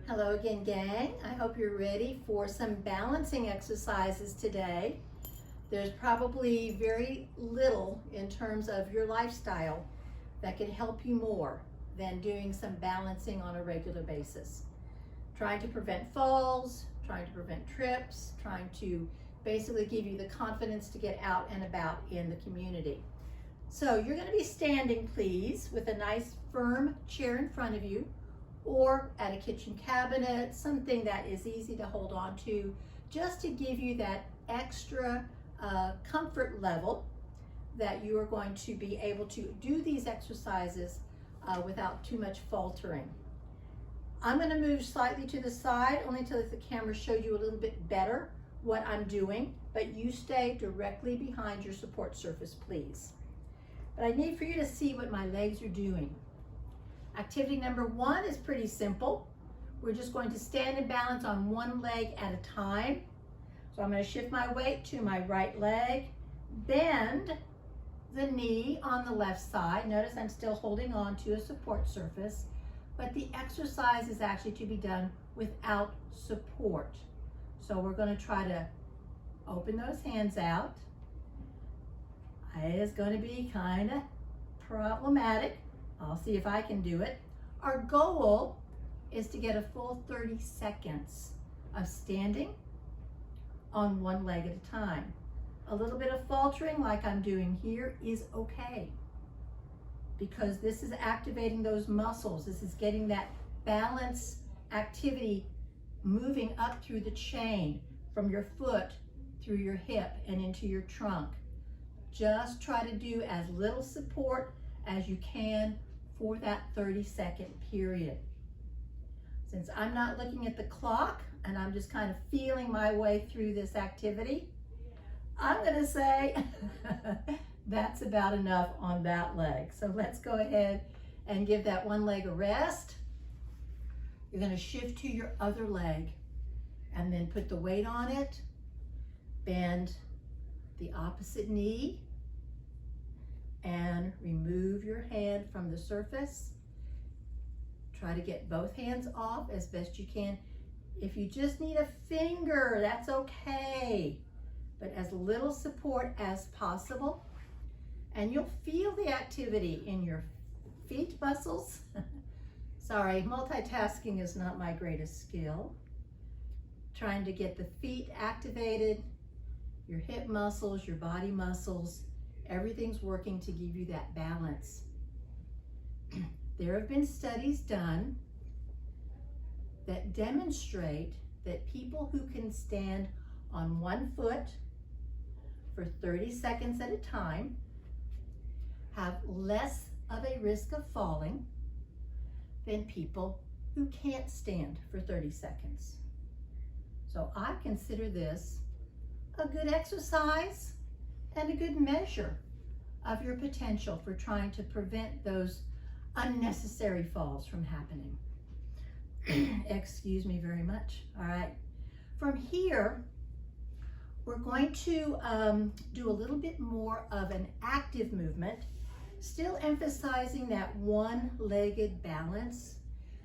Hello again, gang. I hope you're ready for some balancing exercises today. There's probably very little in terms of your lifestyle that can help you more than doing some balancing on a regular basis. Trying to prevent falls, trying to prevent trips, trying to basically give you the confidence to get out and about in the community. So you're going to be standing, please, with a nice firm chair in front of you, or at a kitchen cabinet, something that is easy to hold on to, just to give you that extra comfort level that you are going to be able to do these exercises without too much faltering. I'm going to move slightly to the side, only to let the camera show you a little bit better what I'm doing, but you stay directly behind your support surface, please. But I need for you to see what my legs are doing. Activity number one is pretty simple. We're just going to stand and balance on one leg at a time. So I'm going to shift my weight to my right leg, bend the knee on the left side. Notice I'm still holding on to a support surface, but the exercise is actually to be done without support. So we're going to try to open those hands out. It is going to be kind of problematic. I'll see if I can do it. Our goal is to get a full 30 seconds of standing on one leg at a time. A little bit of faltering like I'm doing here is okay, because this is activating those muscles. This is getting that balance activity moving up through the chain from your foot through your hip and into your trunk. Just try to do as little support as you can for that 30-second period. Since I'm not looking at the clock and I'm just kind of feeling my way through this activity, I'm going to say that's about enough on that leg. So let's go ahead and give that one leg a rest. You're going to shift to your other leg and then put the weight on it. Bend the opposite knee and remove your hand from the surface. Try to get both hands off as best you can. If you just need a finger, that's okay, but as little support as possible. And you'll feel the activity in your feet muscles. Sorry, multitasking is not my greatest skill. Trying to get the feet activated, your hip muscles, your body muscles, everything's working to give you that balance. There have been studies done that demonstrate that people who can stand on one foot for 30 seconds at a time have less of a risk of falling than people who can't stand for 30 seconds. So I consider this a good exercise and a good measure of your potential for trying to prevent those unnecessary falls from happening. Excuse me very much. All right. From here, we're going to do a little bit more of an active movement, still emphasizing that one-legged balance,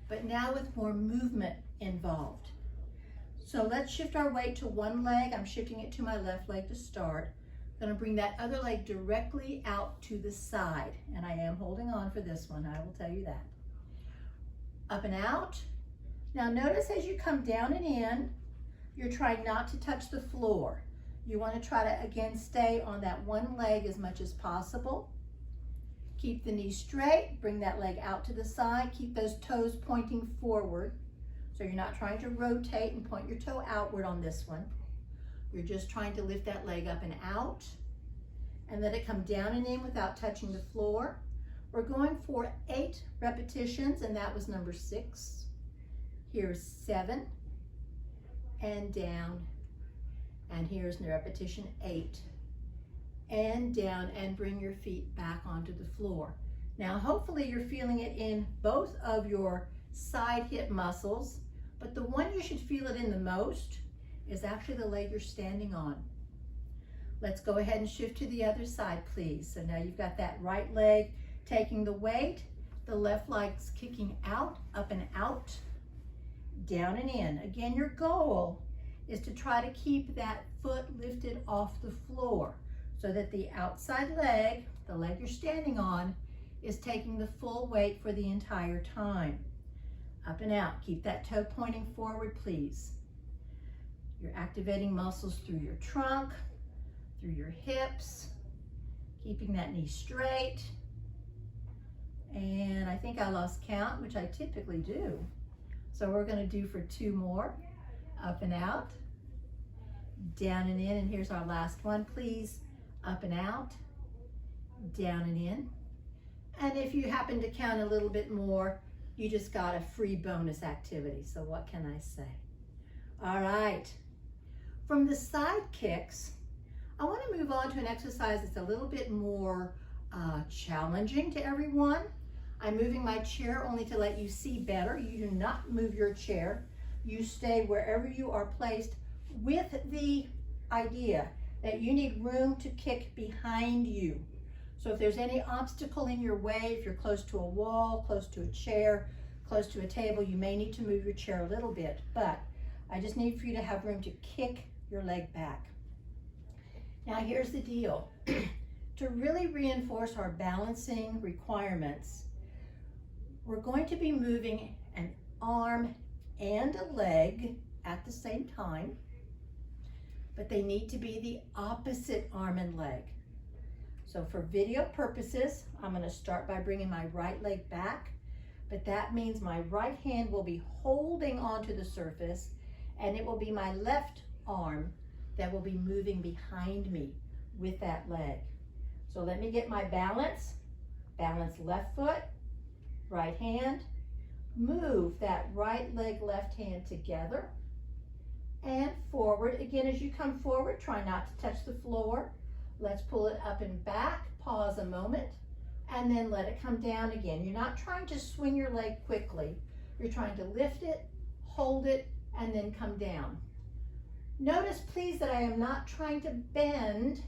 but now with more movement involved. So let's shift our weight to one leg. I'm shifting it to my left leg to start. I'm going to bring that other leg directly out to the side, and I am holding on for this one, I will tell you that. Up and out. Now notice as you come down and in, you're trying not to touch the floor. You want to try to, again, stay on that one leg as much as possible. Keep the knee straight, bring that leg out to the side, keep those toes pointing forward. So you're not trying to rotate and point your toe outward on this one. You're just trying to lift that leg up and out and let it come down and in without touching the floor. We're going for 8 repetitions, and that was number 6. Here's 7, and down. And here's repetition 8. And down, and bring your feet back onto the floor. Now, hopefully you're feeling it in both of your side hip muscles, but the one you should feel it in the most is actually the leg you're standing on. Let's go ahead and shift to the other side, please. So now you've got that right leg taking the weight, the left leg's kicking out, up and out, down and in. Again, your goal is to try to keep that foot lifted off the floor so that the outside leg, the leg you're standing on, is taking the full weight for the entire time. Up and out. Keep that toe pointing forward, please. You're activating muscles through your trunk, through your hips, keeping that knee straight. And I think I lost count, which I typically do. So we're going to do for 2 more. Up and out, down and in, and here's our last one, please. Up and out, down and in. And if you happen to count a little bit more, you just got a free bonus activity. So what can I say? All right. From the side kicks, I want to move on to an exercise that's a little bit more challenging to everyone. I'm moving my chair only to let you see better. You do not move your chair. You stay wherever you are placed with the idea that you need room to kick behind you. So if there's any obstacle in your way, if you're close to a wall, close to a chair, close to a table, you may need to move your chair a little bit, but I just need for you to have room to kick your leg back. Now here's the deal. To really reinforce our balancing requirements, we're going to be moving an arm and a leg at the same time, but they need to be the opposite arm and leg. So for video purposes, I'm going to start by bringing my right leg back, but that means my right hand will be holding onto the surface, and it will be my left arm that will be moving behind me with that leg. So let me get my balance. Balance left foot, right hand. Move that right leg, left hand together and forward. Again, as you come forward, try not to touch the floor. Let's pull it up and back, pause a moment, and then let it come down again. You're not trying to swing your leg quickly. You're trying to lift it, hold it, and then come down. Notice, please, that I am not trying to bend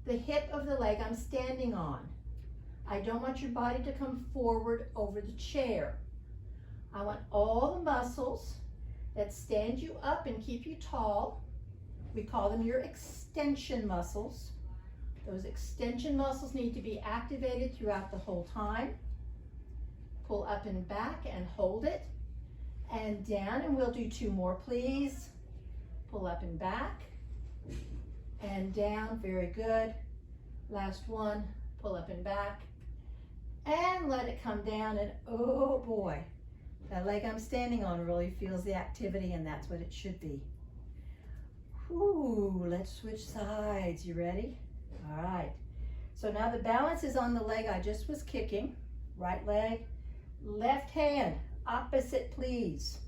the hip of the leg I'm standing on. I don't want your body to come forward over the chair. I want all the muscles that stand you up and keep you tall. We call them your extension muscles. Those extension muscles need to be activated throughout the whole time. Pull up and back and hold it. And down, and we'll do 2 more, please. Pull up and back. And down, very good. Last one, pull up and back. And let it come down, and oh boy, that leg I'm standing on really feels the activity, and that's what it should be. Whew, let's switch sides. You ready? All right. So now the balance is on the leg I just was kicking. Right leg, left hand, opposite please.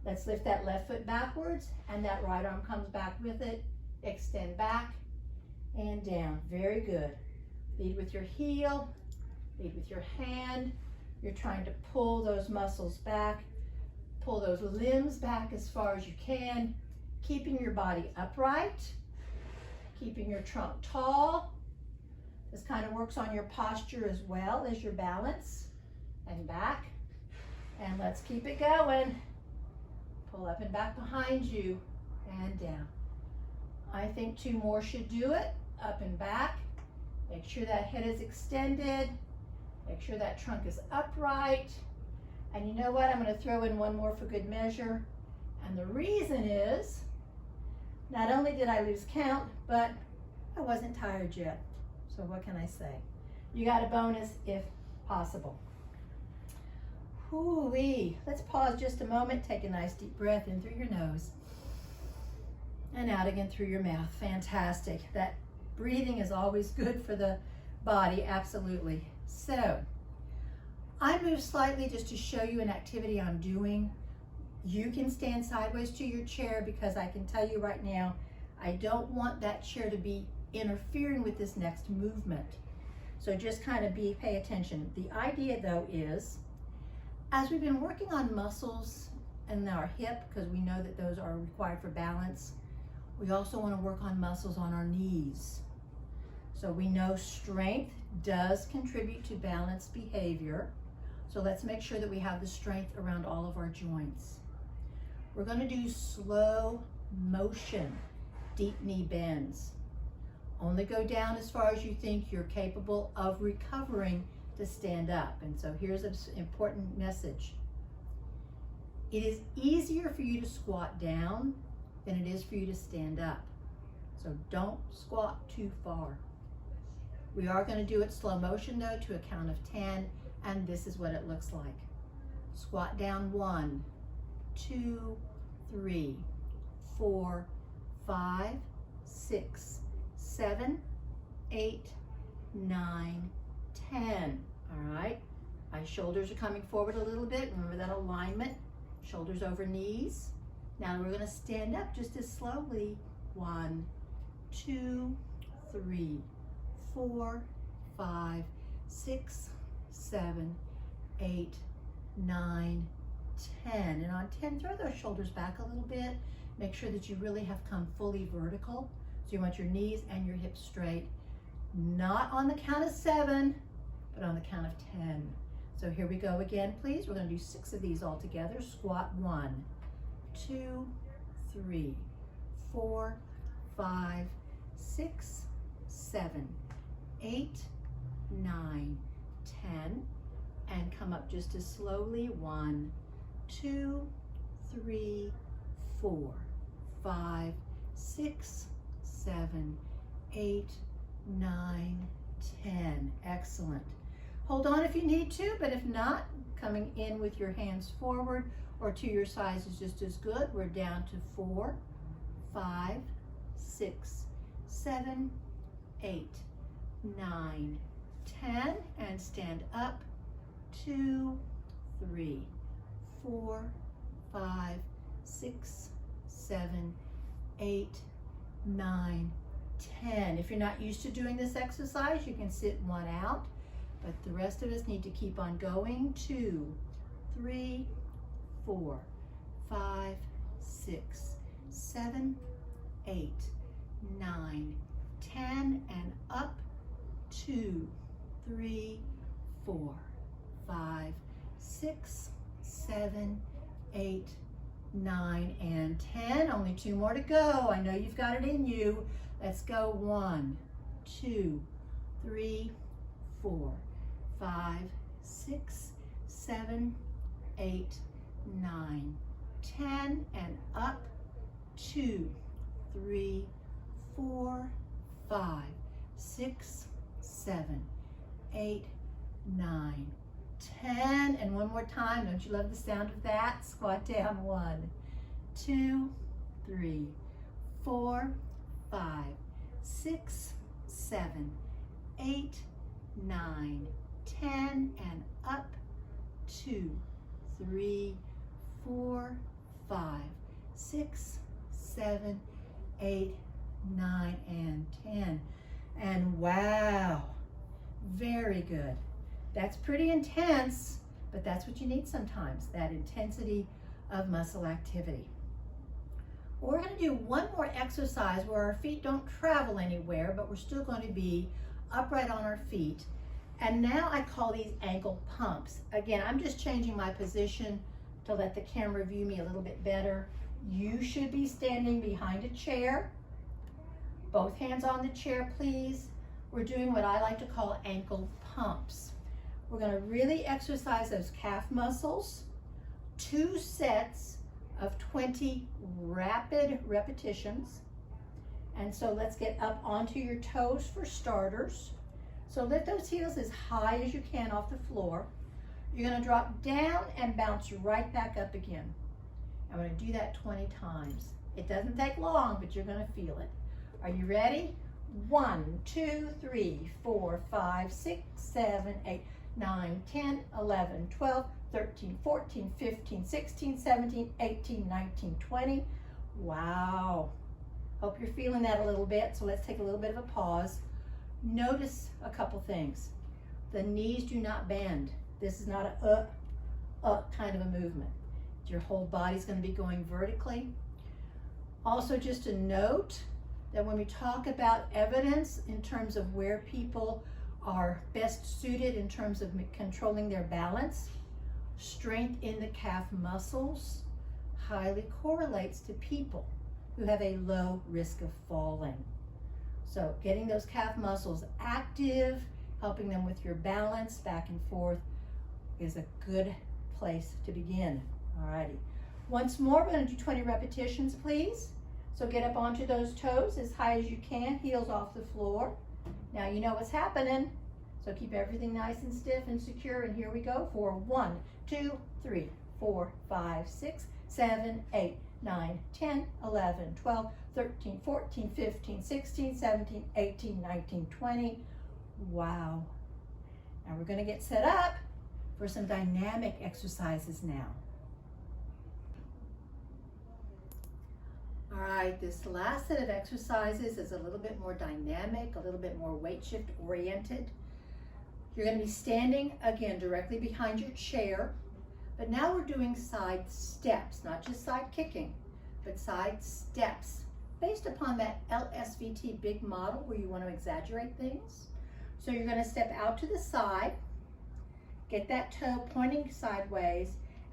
Let's lift that left foot backwards, and that right arm comes back with it. Extend back and down. Very good. Lead with your heel, lead with your hand. You're trying to pull those muscles back, pull those limbs back as far as you can, keeping your body upright, keeping your trunk tall. This kind of works on your posture as well as your balance. And back. And let's keep it going. Pull up and back behind you and down. I think 2 more should do it. Up and back. Make sure that head is extended. Make sure that trunk is upright. And you know what? I'm going to throw in 1 more for good measure. And the reason is, not only did I lose count, but I wasn't tired yet. So what can I say? You got a bonus if possible. Whoo-wee. Let's pause just a moment. Take a nice deep breath in through your nose and out again through your mouth. Fantastic. That breathing is always good for the body, absolutely. So I move slightly just to show you an activity I'm doing. You can stand sideways to your chair because I can tell you right now, I don't want that chair to be interfering with this next movement. So just kind of pay attention. The idea though is, as we've been working on muscles in our hip, because we know that those are required for balance, we also want to work on muscles on our knees. So we know strength does contribute to balanced behavior. So let's make sure that we have the strength around all of our joints. We're going to do slow motion, deep knee bends. Only go down as far as you think you're capable of recovering to stand up. And so here's an important message. It is easier for you to squat down than it is for you to stand up. So don't squat too far. We are going to do it slow motion though to a count of 10, and this is what it looks like. Squat down 1, 2, 3, 4, 5, 6, 7, 8, 9, 10. All right, my shoulders are coming forward a little bit. Remember that alignment, shoulders over knees. Now we're going to stand up just as slowly. 1, 2, 3, 4, 5, 6, 7, 8, 9, 10. And on 10, throw those shoulders back a little bit. Make sure that you really have come fully vertical. So you want your knees and your hips straight. Not on the count of 7, but on the count of 10. So here we go again, please. We're going to do 6 of these all together. Squat 1, 2, 3, 4, 5, 6, 7, 8, 9, 10. And come up just as slowly. 1, 2, 3, 4, 5, 6, 7, 8, 9, 10. Excellent. Hold on if you need to, but if not, coming in with your hands forward or to your sides is just as good. We're down to 4, 5, 6, 7, 8, 9, 10, and stand up. 2, 3, 4, 5, 6, 7, 8, 9, 10. If you're not used to doing this exercise, you can sit one out, but the rest of us need to keep on going. 2, 3, 4, 5, 6, 7, 8, 9, 10, and up. 2, 3, 4, 5, 6, 7, 8, 9, and 10. Only 2 more to go. I know you've got it in you. Let's go. 1, 2, 3, 4, 5, 6, 7, 8, 9, 10, and up. 2, 3, 4, 5, 6, 7, 8, 9, 10. And one more time. Don't you love the sound of that? Squat down. 1, 2, 3, 4, 5, 6, 7, 8, 9, 10, and up. 2, 3, 4, 5, 6, 7, 8, 9, and 10. And wow, very good. That's pretty intense, but that's what you need sometimes, that intensity of muscle activity. We're going to do one more exercise where our feet don't travel anywhere, but we're still going to be upright on our feet. And now I call these ankle pumps. Again, I'm just changing my position to let the camera view me a little bit better. You should be standing behind a chair. Both hands on the chair, please. We're doing what I like to call ankle pumps. We're going to really exercise those calf muscles. 2 sets of 20 rapid repetitions. And so let's get up onto your toes for starters. So lift those heels as high as you can off the floor. You're going to drop down and bounce right back up again. I'm going to do that 20 times. It doesn't take long, but you're going to feel it. Are you ready? 1, 2, 3, 4, 5, 6, 7, 8, 9, 10, 11, 12, 13, 14, 15, 16, 17, 18, 19, 20. Wow. Hope you're feeling that a little bit. So let's take a little bit of a pause. Notice a couple things. The knees do not bend. This is not a up kind of a movement. Your whole body's going to be going vertically. Also, just a note that when we talk about evidence in terms of where people are best suited in terms of controlling their balance, strength in the calf muscles, highly correlates to people who have a low risk of falling. So getting those calf muscles active, helping them with your balance back and forth is a good place to begin. Alrighty. Once more, we're going to do 20 repetitions, please. So get up onto those toes as high as you can, heels off the floor. Now you know what's happening. So keep everything nice and stiff and secure. And here we go for 1, 2, 3, 4, 5, 6, 7, 8, 9, 10, 11, 12, 13, 14, 15, 16, 17, 18, 19, 20. Wow. Now we're going to get set up for some dynamic exercises now. All right, this last set of exercises is a little bit more dynamic, a little bit more weight shift oriented. You're going to be standing again directly behind your chair, but now we're doing side steps, not just side kicking, but side steps based upon that LSVT big model where you want to exaggerate things. So you're going to step out to the side, get that toe pointing sideways,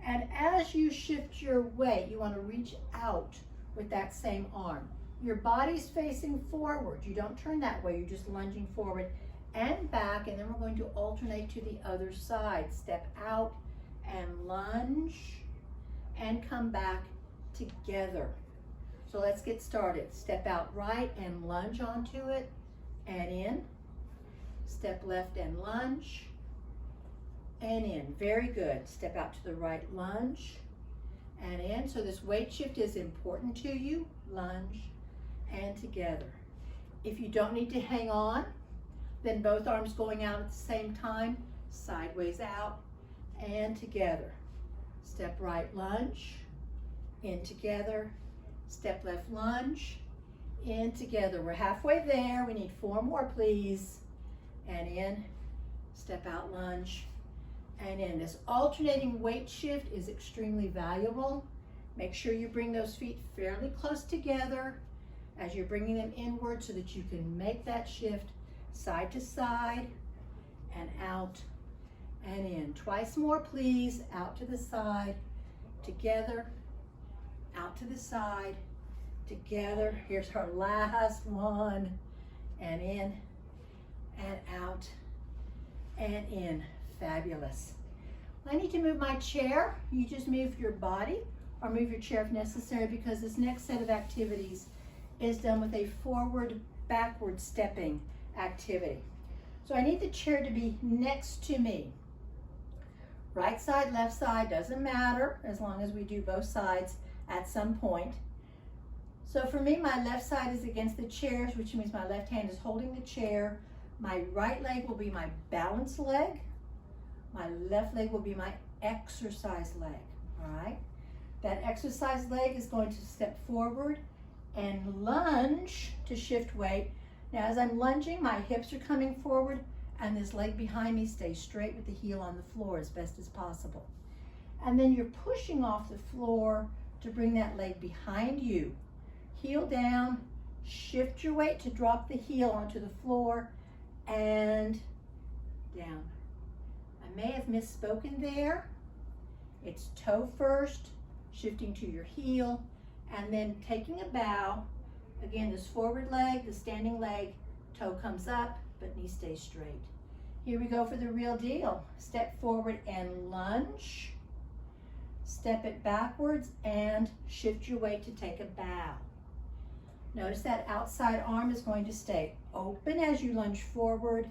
and as you shift your weight, you want to reach out with that same arm. Your body's facing forward. You don't turn that way. You're just lunging forward and back, and then we're going to alternate to the other side. Step out and lunge and come back together. So let's get started. Step out right and lunge onto it and in. Step left and lunge and in. Very good. Step out to the right, lunge and in. So this weight shift is important to you. Lunge and together. If you don't need to hang on, then both arms going out at the same time, sideways out and together. Step right, lunge, in together. Step left, lunge, in together. We're halfway there. We need 4 more, please. And in, step out, lunge, and in. This alternating weight shift is extremely valuable. Make sure you bring those feet fairly close together as you're bringing them inward so that you can make that shift side to side and out and in. Twice more, please. Out to the side, together, out to the side, together. Here's our last one. And in, and out, and in. Fabulous. I need to move my chair. You just move your body or move your chair if necessary, because this next set of activities is done with a forward, backward stepping activity. So I need the chair to be next to me. Right side, left side, doesn't matter as long as we do both sides at some point. So for me, my left side is against the chairs, which means my left hand is holding the chair. My right leg will be my balance leg. My left leg will be my exercise leg, all right? That exercise leg is going to step forward and lunge to shift weight. Now, as I'm lunging, my hips are coming forward, and this leg behind me stays straight with the heel on the floor as best as possible. And then you're pushing off the floor to bring that leg behind you. Heel down, shift your weight to drop the heel onto the floor, and down. I may have misspoken there. It's toe first, shifting to your heel, and then taking a bow. Again, this forward leg, the standing leg, toe comes up, but knee stays straight. Here we go for the real deal. Step forward and lunge. Step it backwards and shift your weight to take a bow. Notice that outside arm is going to stay open as you lunge forward,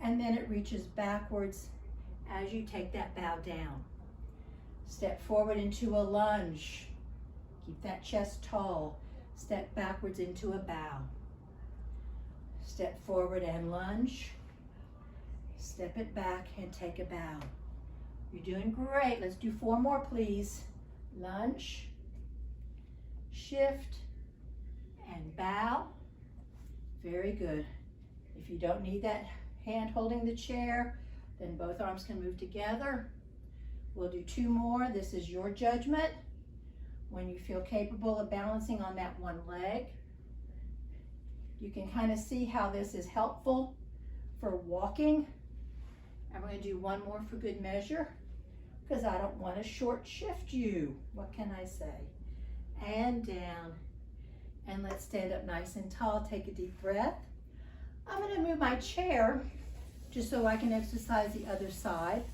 and then it reaches backwards as you take that bow down. Step forward into a lunge. Keep that chest tall. Step backwards into a bow. Step forward and lunge. Step it back and take a bow. You're doing great. Let's do 4 more, please. Lunge, shift, and bow. Very good. If you don't need that hand holding the chair, then both arms can move together. We'll do 2 more. This is your judgment. When you feel capable of balancing on that one leg, you can kind of see how this is helpful for walking. And we're going to do 1 more for good measure. because I don't want to short shift you. What can I say? And down. And let's stand up nice and tall. Take a deep breath. I'm going to move my chair just so I can exercise the other side.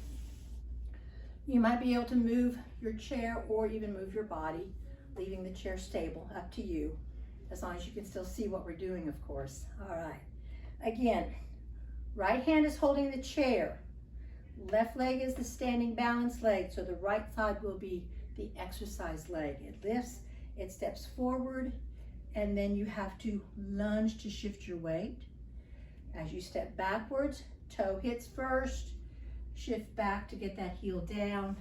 You might be able to move your chair or even move your body, leaving the chair stable, up to you, as long as you can still see what we're doing, of course. All right. Again, right hand is holding the chair. Left leg is the standing balance leg, so the right side will be the exercise leg. It lifts, it steps forward, and then you have to lunge to shift your weight. As you step backwards, toe hits first, shift back to get that heel down,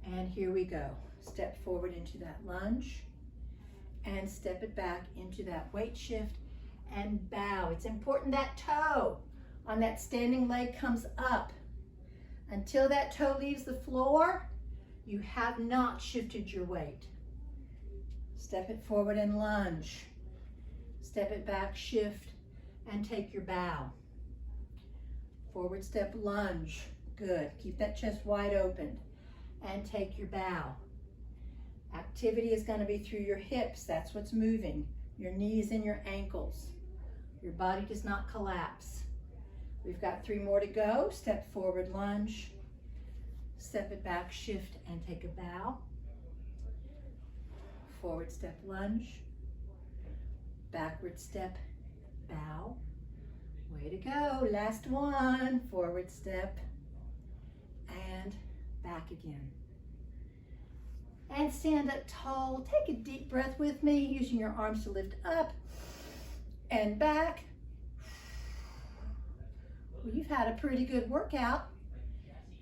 and here we go. Step forward into that lunge, and step it back into that weight shift, and bow. It's important that toe on that standing leg comes up. Until that toe leaves the floor, you have not shifted your weight. Step it forward and lunge. Step it back, shift, and take your bow. Forward step, lunge. Good. Keep that chest wide open. And take your bow. Activity is going to be through your hips. That's what's moving. Your knees and your ankles. Your body does not collapse. We've got 3 more to go. Step forward, lunge. Step it back, shift, and take a bow. Forward step, lunge. Backward step, bow. Way to go. Last one. Forward step and back again. And stand up tall. Take a deep breath with me, using your arms to lift up and back. Well, you've had a pretty good workout,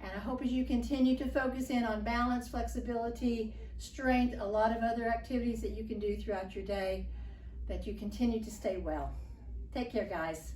and I hope as you continue to focus in on balance, flexibility, strength, a lot of other activities that you can do throughout your day, that you continue to stay well. Take care, guys.